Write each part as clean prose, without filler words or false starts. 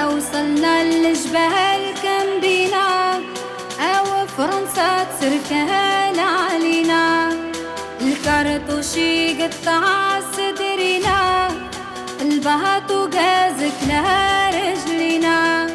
وصلنا للجبال كان بينا أو فرنسا تسركان علينا الكارطوشي قطع صدرنا البهط وقازك لها رجلنا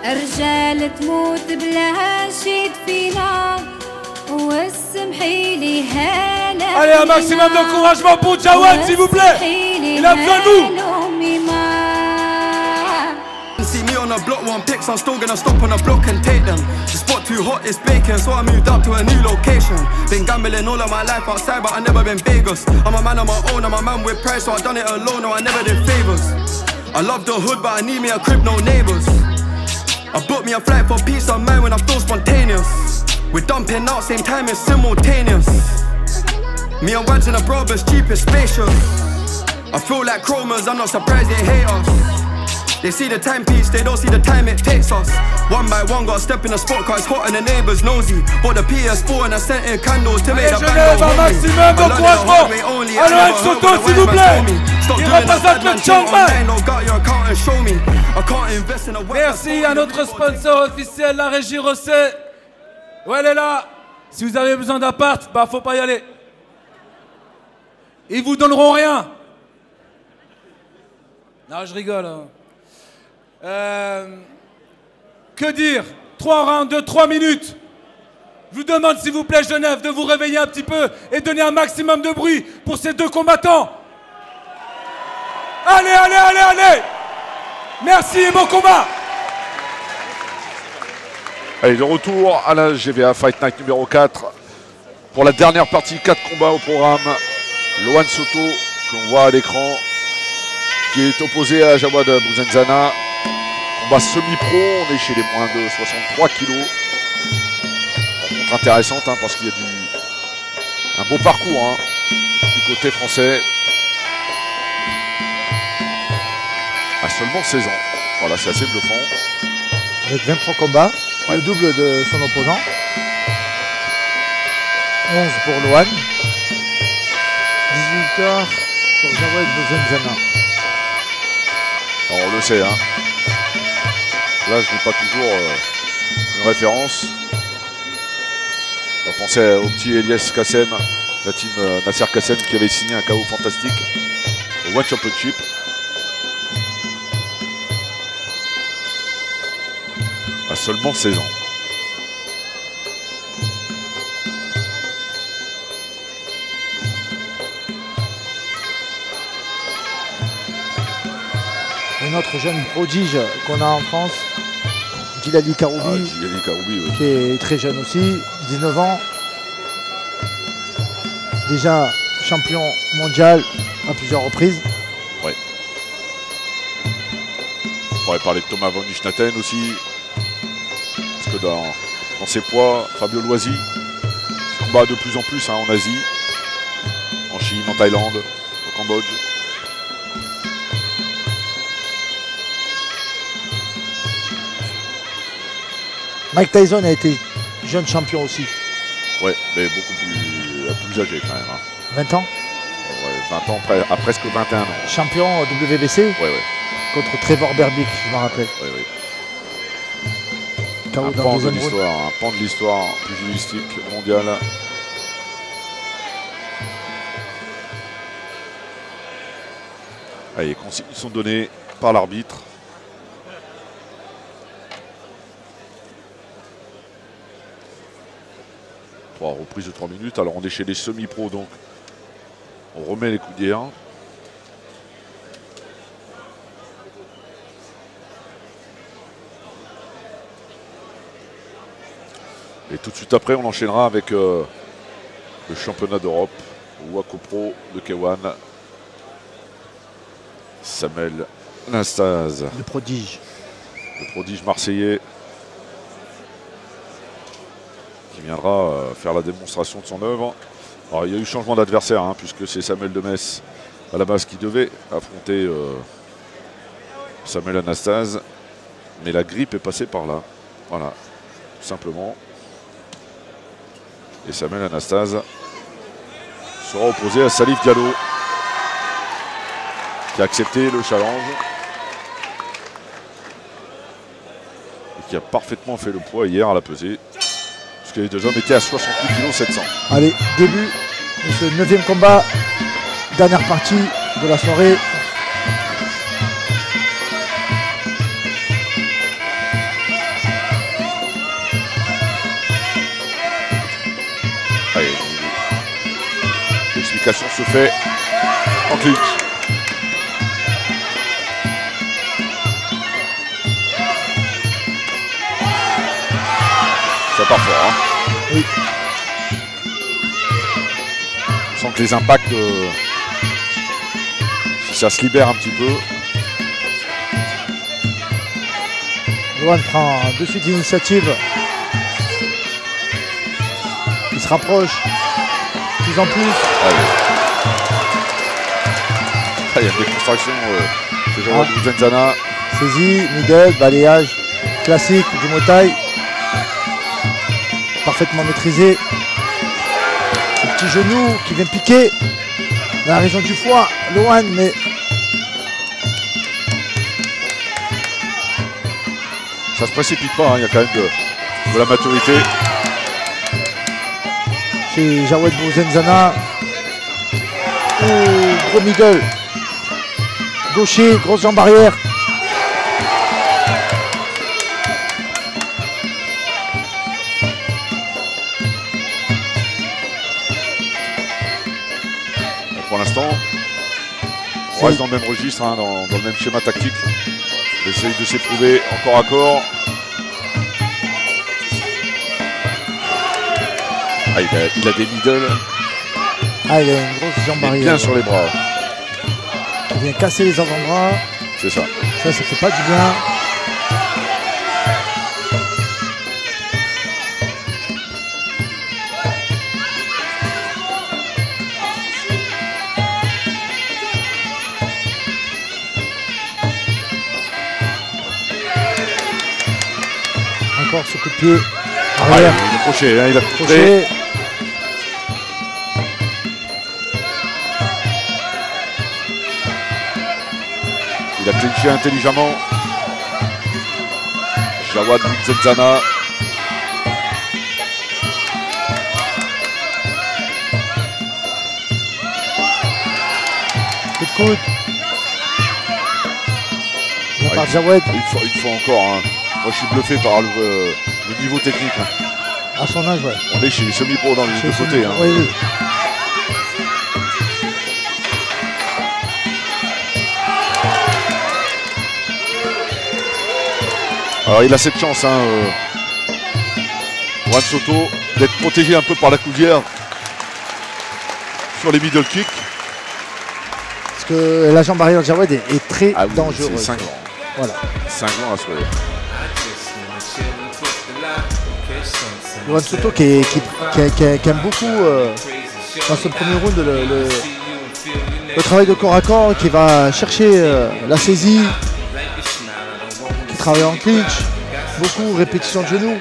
رجال تموت بلا شي فينا والسمحيلي هلا. Allez, un maximum d'encouragement pour Jawad, s'il vous plaît. Il a besoin de nous. See me on a block, one picks, I'm still gonna stop on a block and take them. The spot too hot, it's baking, so I moved up to a new location. Been gambling all of my life outside, but I never been Vegas. I'm a man on my own, I'm a man with pride, so I done it alone, no I never did favors. I love the hood, but I need me a crib, no neighbors. I booked me a flight for peace of mind when I feel spontaneous. We're dumping out, same time, it's simultaneous. Me and Wads in a brother's cheap, it's spacious. I feel like chromers, I'm not surprised they hate us. They see the timepiece, they don't see the time it takes us. One by one, gotta step in the spot, cause it's hot and the neighbors nosy. Bought the PS4 and I sent in candles to make the band go maximum d'encouragement. Alors Ed Soto, s'il vous plaît. Il représente le Chiang Mai. Merci à notre sponsor officiel, la Régie Rosset. Ouais, elle est là. Si vous avez besoin d'appart, bah faut pas y aller. Ils vous donneront rien. Non, je rigole. Que dire? 3 rounds de 3 minutes. Je vous demande s'il vous plaît Genève de vous réveiller un petit peu et donner un maximum de bruit pour ces deux combattants. Allez, allez, allez, allez. Merci et bon combat. Allez, de retour à la GVA Fight Night numéro 4 pour la dernière partie, 4 combats au programme. Lohan Soto, que l'on voit à l'écran, qui est opposé à Jawad Bouazenzana. Combat semi-pro, on est chez les moins de 63 kilos. Rencontre intéressante hein, parce qu'il y a un beau parcours hein, du côté français. À seulement 16 ans. Voilà, c'est assez bluffant. Avec 23 combats, ouais. Le double de son opposant. 11 pour Lohan. 18 heures pour Jawad Bouazenzana. On le sait, hein. Là, je n'ai pas toujours une référence. On pensait au petit Elias Kassem, la team Nasser Kassem qui avait signé un KO fantastique au One Championship. À seulement 16 ans. Un autre jeune prodige qu'on a en France, Djilali Karoubi, oui. Qui est très jeune aussi, 19 ans. Déjà champion mondial à plusieurs reprises. Ouais. On pourrait parler de Thomas von Nischnaten aussi. Parce que dans ses poids, Fabio Loisi combat de plus en plus hein, en Asie, en Chine, en Thaïlande, au Cambodge. Mike Tyson a été jeune champion aussi. Ouais, mais beaucoup plus âgé quand même. Hein. 20 ans ouais, 20 ans, à presque 21 ans. Champion WBC ouais. Contre Trevor Berbick, je me rappelle. Ouais. Un pan de l'histoire pugilistique mondiale. Allez, les consignes sont données par l'arbitre. Reprise de 3 minutes. Alors on est chez les semi-pros donc on remet les coudières. Et tout de suite après on enchaînera avec le championnat d'Europe Waco Pro de K1. Samuel Nastase. Le prodige. Le prodige marseillais. Qui viendra faire la démonstration de son œuvre. Alors, il y a eu changement d'adversaire, hein, puisque c'est Samuel Demess à la base qui devait affronter Samuel Anastase. Mais la grippe est passée par là. Voilà, tout simplement. Et Samuel Anastase sera opposé à Salif Diallo, qui a accepté le challenge. qui a parfaitement fait le poids hier à la pesée. Parce que les deux hommes étaient à 68 kg 700. Allez, début de ce 9e combat. Dernière partie de la soirée. Allez, l'explication se fait en clinch. Ça part fort. Hein. Oui. On sent que les impacts, si ça se libère un petit peu. Loan prend de suite l'initiative. Il se rapproche de plus en plus. Allez. Ah, il y a une déconstruction de Jawad Bouzenzana. Saisie, middle, balayage classique du Muay Thai. Parfaitement maîtrisé. Le petit genou qui vient piquer dans la région du foie. Loan, mais Ça se précipite pas, hein. Il y a quand même de la maturité. chez Jawad Bouzenzana. Oh, gros middle. Gaucher, grosse jambe arrière. Pour l'instant, on reste dans le même registre, hein, dans le même schéma tactique. Il essaye de s'éprouver encore à corps. Ah, il a des middle. Ah, il a une grosse jambe Il est arrière. bien sur les bras. Il vient casser les avant-bras. C'est ça. Ça fait pas du bien. Encore ce coup de pied Ah, arrière. il est crochet, hein, il a crochet. Crochet. Il a clinché intelligemment. Jawad Bouzenzana. Coup de coude. De la part de Jawad, Une fois encore. Hein. Moi, je suis bluffé par le niveau technique. Hein. à son âge, ouais. On est chez les semi-pros dans les deux C'est- côtés. Hein. Oui, oui. Alors, il a cette chance, hein, Juan Soto, d'être protégé un peu par la coudière sur les middle kicks. Parce que la jambe arrière de Jawad est très Ah oui, dangereuse. c'est cinglant. Voilà. Cinglant à souhait. Juan Soto qui aime beaucoup dans ce premier round le travail de corps à corps, qui va chercher la saisie, qui travaille en clinch, beaucoup répétition de genoux.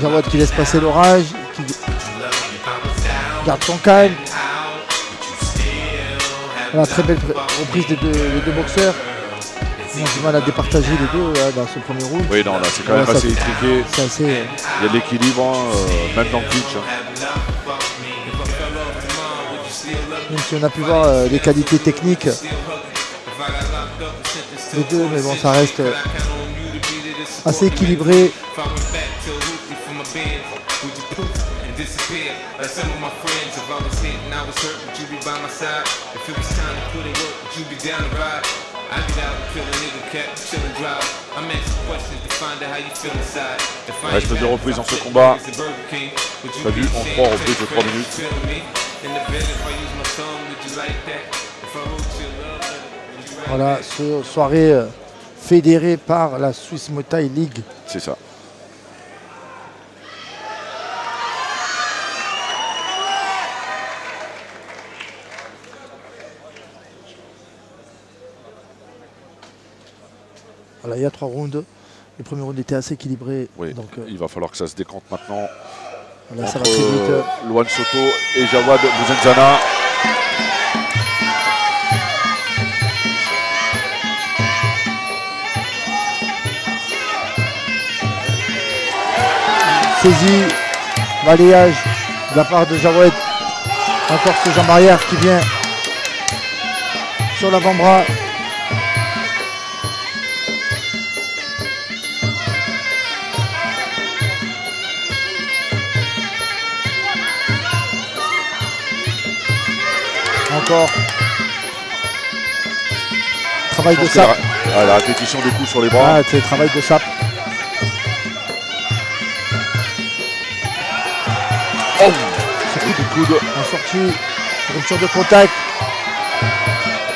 Jawad qui laisse passer l'orage, qui garde son calme. Voilà, très belle reprise des deux boxeurs. On a du mal à départager les deux là, dans ce premier round. Oui, non, là, c'est quand même ça assez fait- étriqué. C'est assez. Il y a de l'équilibre, hein, même dans le clinch. Hein. Même si on a pu voir les qualités techniques des deux, mais bon, ça reste assez équilibré. Reste deux reprises dans ce combat. Pas vu en 3 reprises de 3 minutes. Voilà, soirée fédérée par la Swiss Muay Thai League. C'est ça. Voilà, il y a 3 rounds. Le premier round était assez équilibré. Oui, Donc il va falloir que ça se décante maintenant. là, ça va Entre très vite. Juan Soto et Jawad Bouzenzana. saisie, balayage de la part de Jawed. Encore ce jambe arrière qui vient sur l'avant-bras. Encore. Travail de sape. La répétition des coups sur les bras. Ah, c'est travail de sape. Oh, coup de coude. En sortie, rupture de contact.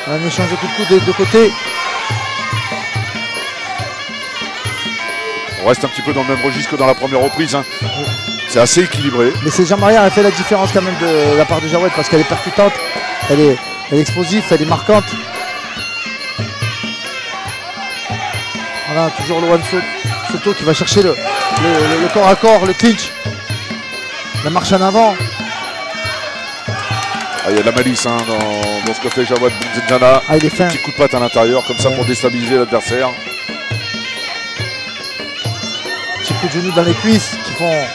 Un échange de coups de coude des deux côtés. On reste un petit peu dans le même registre que dans la première reprise. Hein. C'est assez équilibré. Mais ces jambes arrière, elle fait la différence quand même de la part de Jawed parce qu'elle est percutante, elle est explosive, elle est marquante. Voilà, toujours Loan Soto qui va chercher le corps à corps, le clinch. La marche en avant. Il y a de la malice hein, dans ce que fait Jawed Benzenzana. Ah, il est fin. Petit coup de patte à l'intérieur, comme ça pour déstabiliser l'adversaire. Petit coup de genou dans les cuisses qui font.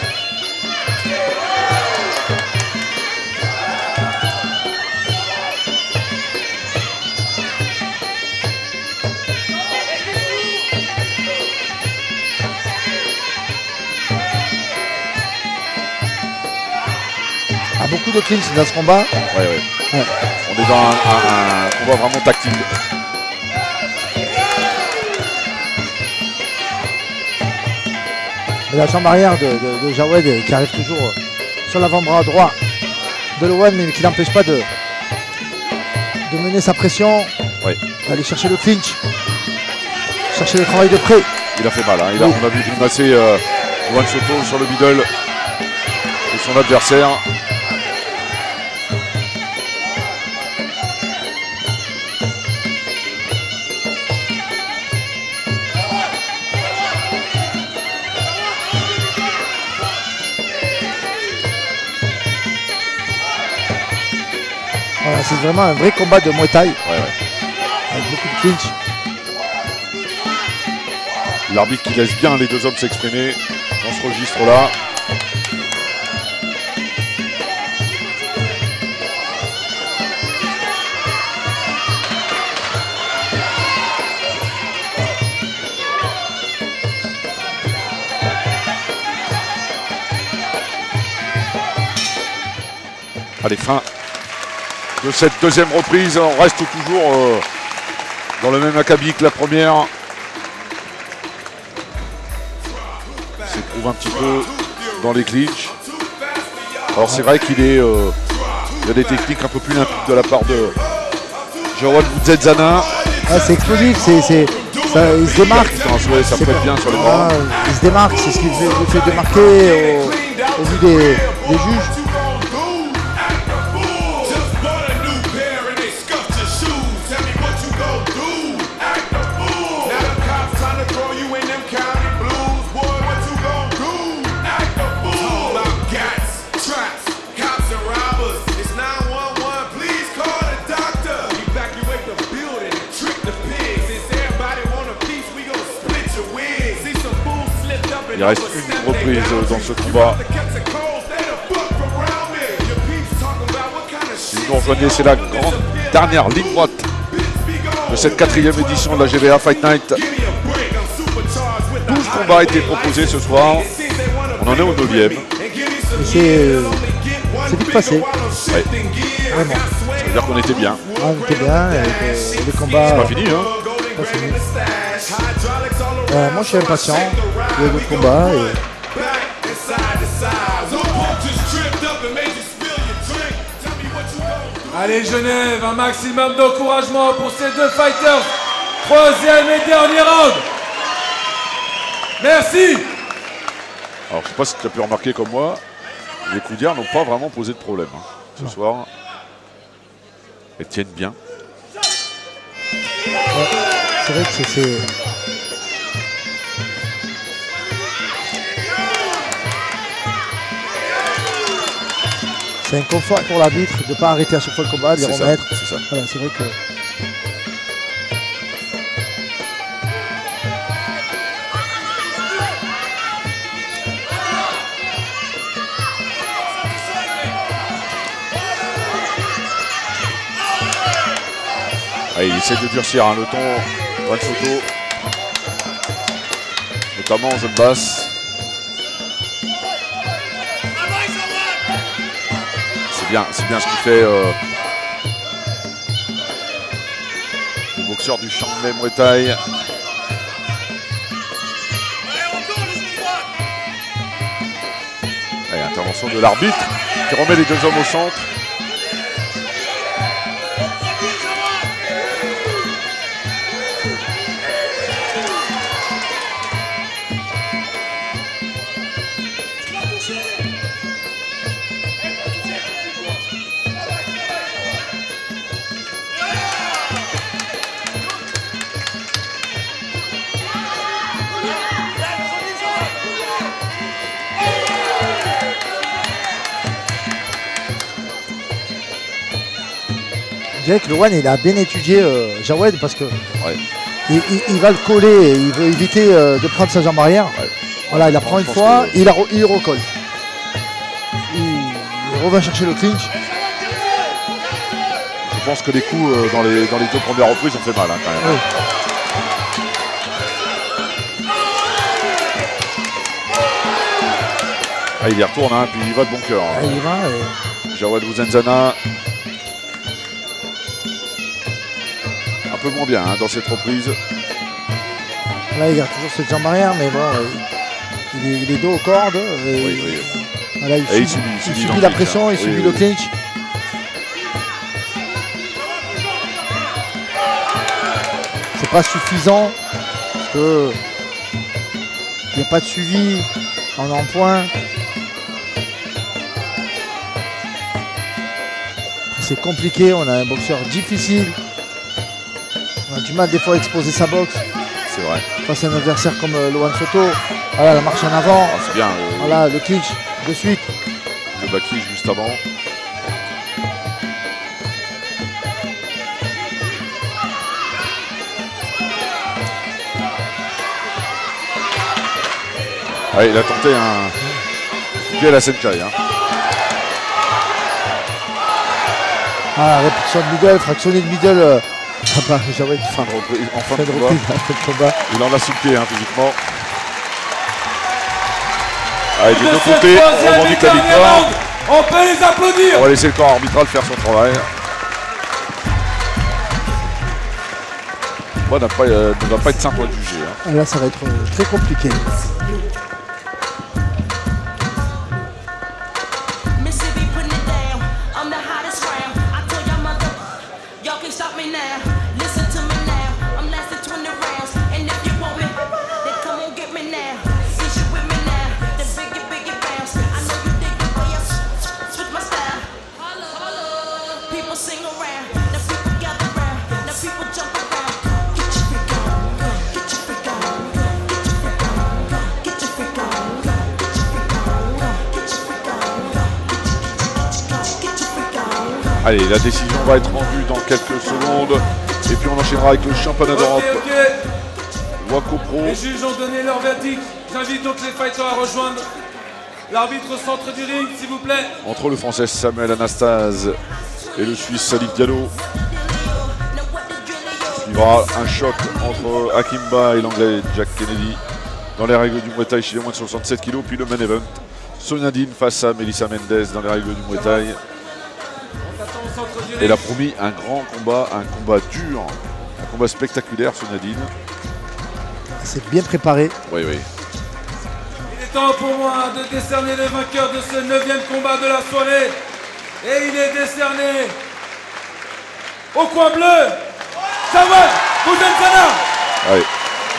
Beaucoup de clinch dans ce combat. Ouais. On est dans un combat vraiment tactique. Et la jambe arrière de Jawed qui arrive toujours sur l'avant-bras droit de Loan, mais qui n'empêche pas de mener sa pression. Ouais. Aller chercher le clinch. Chercher le travail de près. Il a fait mal. Hein. On a vu grimacer Loan Soto sur le middle de son adversaire. Voilà, c'est vraiment un vrai combat de Muay Thai. Ouais. Avec beaucoup de clinch. L'arbitre qui laisse bien les deux hommes s'exprimer dans ce registre-là. Allez, fin de cette deuxième reprise. On reste toujours dans le même acabit que la première. On s'éprouve un petit peu dans les clinches. Alors c'est vrai qu'il est, il y a des techniques un peu plus limpides de la part de Jawed Benzenzana. Ah, c'est explosif, il se démarque. Ça prête bien sur les bras. Il se démarque, c'est ce qui le fait démarquer au vu des juges. Il reste une reprise dans ce combat. Si vous nous rejoignez, c'est la grande dernière ligne droite de cette 4e édition de la GVA Fight Night. 12 combats ont été proposés ce soir. On en est au 9e. C'est vite passé. Ouais. Vraiment. Ça veut dire qu'on était bien. Ah, on était bien. Et le combat. C'est pas fini, hein. Pas fini. Moi je suis impatient. Il y a d'autres combats. Allez Genève, un maximum d'encouragement pour ces deux fighters. 3e et dernier round. Merci. Alors je sais pas si tu as pu remarquer comme moi, les coups d'hier n'ont pas vraiment posé de problème hein, ce soir. Elles tiennent bien. Ouais, c'est vrai que c'est... C'est un confort pour l'arbitre de ne pas arrêter à chaque fois le combat, de les remettre. C'est ça. Voilà, c'est vrai que... Ah, il essaie de durcir le ton, Loan Soto, notamment en zone basse. C'est bien ce qu'il fait le boxeur du Shanghai Muay Thai. Allez, intervention de l'arbitre qui remet les deux hommes au centre. Je dirais que le One il a bien étudié Jawed parce que Ouais. il va le coller, et il veut éviter de prendre sa jambe arrière. Ouais. Voilà, il la prend une fois, il recolle. Il revient chercher le clinch. Je pense que les coups dans les deux premières reprises ont fait mal hein, quand même. Oui. Ah, il y retourne, hein, puis il va de bon cœur. Ah, il y va, et... Jawed Bouazenzana. Un peu moins bien hein, dans cette reprise. Là, il garde toujours cette jambe arrière, mais bon, il est dos aux cordes. Et Oui, oui. voilà, il Et subit, il subit dans la le pression, clinch, il hein. subit Oui, le oui. clinch. C'est pas suffisant parce que il n'y a pas de suivi en point. C'est compliqué, on a un boxeur difficile. On a du mal des fois à exposer sa boxe C'est vrai. face à un adversaire comme Loan Soto. Voilà la marche en avant. Ah, c'est bien. Voilà le clinch de suite. Le backlift juste avant. Ah, il a tenté un pied à la Senkai. Hein. Ah, répétition de middle, fractionné de middle. J'avais En fin fin de de combat. reprise, fin de combat. Il en a sous le pied hein, physiquement. Ah, et des De deux ce côtés, on troisième et revendique la dernier victoire. round, on peut les applaudir. On va laisser le corps arbitral faire son travail. Moi, ne va pas être simple à juger. Hein. Et là, ça va être très compliqué. Mississippi putting it down. I'm the hottest round. I told y'all mother, y'all can stop me now. Listen to me now. I'm lasting 20 rounds. And if you want me, then come on get me now. Since you with me now, then biggie bounce. I know you dig the way I switch my style. People sing around. Now people gather round. Now people jump around. Get your freak on. Get your freak on. Get your freak on. Get your freak on. Get your freak on. Allez, la décision va être rendue dans quelques secondes. Et puis on enchaînera avec le championnat d'Europe. Ok. Waco Pro. Les juges ont donné leur verdict. J'invite donc les fighters à rejoindre l'arbitre au centre du ring, s'il vous plaît. Entre le français Samuel Anastase et le suisse Salif Diallo. Il y aura un choc entre Akimba et l'anglais Jack Kennedy dans les règles du Muay Thai chez les moins de 67 kg. Puis le main event, Sonia Dean face à Melissa Mendes dans les règles du Muay Thai. On attend au centre du ring. Elle a promis un grand combat, un combat dur, un combat spectaculaire, Sonia Dean. C'est bien préparé. Oui, oui. Il est temps pour moi de décerner le vainqueur de ce 9e combat de la soirée. Et il est décerné au coin bleu, Jawed Bouazenzana. Allez,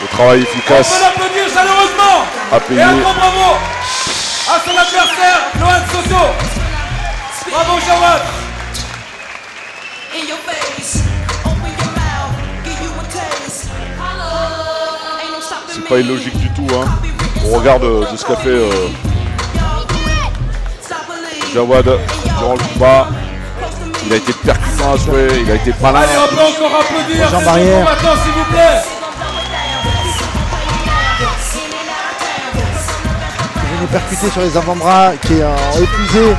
le travail On efficace peut l'applaudir chaleureusement. à payer. Et un grand bravo à son adversaire, Loan Soto. Bravo Jawed. In your face, open your mouth, give you a taste. Ain't no stopping C'est pas illogique du tout, hein. On regarde de ce qu'a fait Jawed durant le combat. Il a été percutant à souhait, il a été malin. Allez, on peut encore applaudir Jambe ces deux arrière. combattants, s'il vous plaît. Il venait percuter sur les avant-bras qui ont épuisé